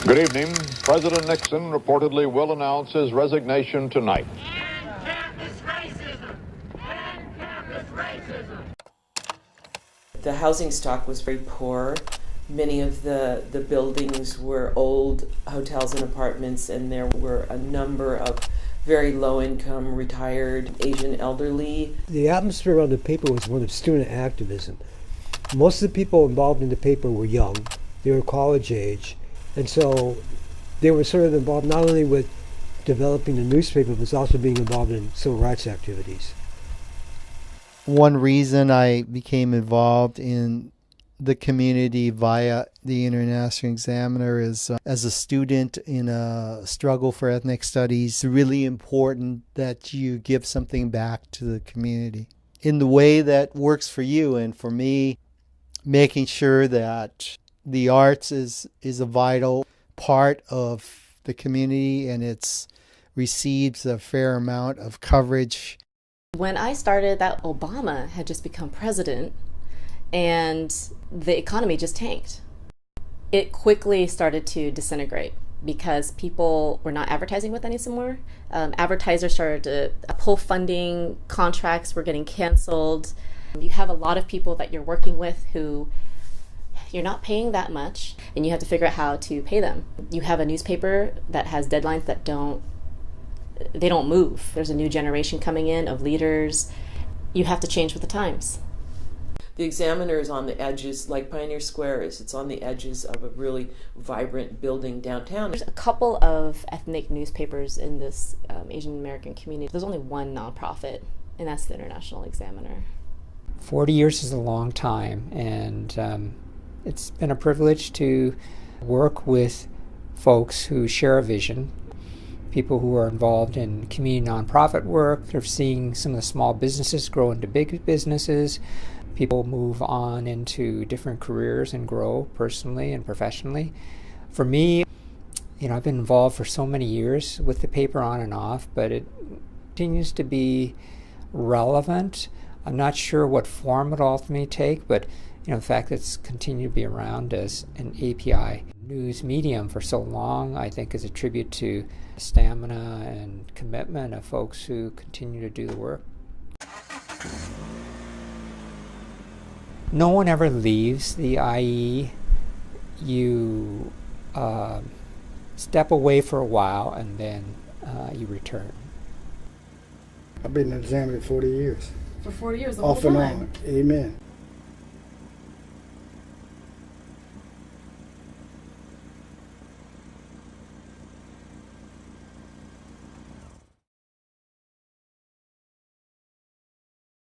Good evening. President Nixon reportedly will announce his resignation tonight. End campus racism! End campus racism! The housing stock was very poor. Many of the buildings were old hotels and apartments, and there were a number of very low-income, retired Asian elderly. The atmosphere around the paper was one of student activism. Most of the people involved in the paper were young. They were college age. And so they were sort of involved not only with developing the newspaper, but also being involved in civil rights activities. One reason I became involved in the community via the International Examiner is as a student in a struggle for ethnic studies, it's really important that you give something back to the community in the way that works for you. And for me, making sure that the arts is a vital part of the community and it's receives a fair amount of coverage. When I started, that Obama had just become president and the economy just tanked. It quickly started to disintegrate because people were not advertising with us anymore. Advertisers started to pull funding, contracts were getting canceled. You have a lot of people that you're working with who you're not paying that much, and you have to figure out how to pay them. You have a newspaper that has deadlines that don't move. There's a new generation coming in of leaders. You have to change with the times. The Examiner is on the edges, like Pioneer Square is. It's on the edges of a really vibrant building downtown. There's a couple of ethnic newspapers in this Asian American community. There's only one nonprofit, and that's the International Examiner. 40 years is a long time, and it's been a privilege to work with folks who share a vision, people who are involved in community nonprofit work. They're seeing some of the small businesses grow into big businesses. People move on into different careers and grow personally and professionally. For me, I've been involved for so many years with the paper on and off, but it continues to be relevant. I'm not sure what form it'll ultimately take, but the fact that it's continued to be around as an API news medium for so long, I think is a tribute to stamina and commitment of folks who continue to do the work. No one ever leaves the IE. You step away for a while and then you return. I've been in the Examiner 40 years. For 40 years, the Off whole and time. on. Amen.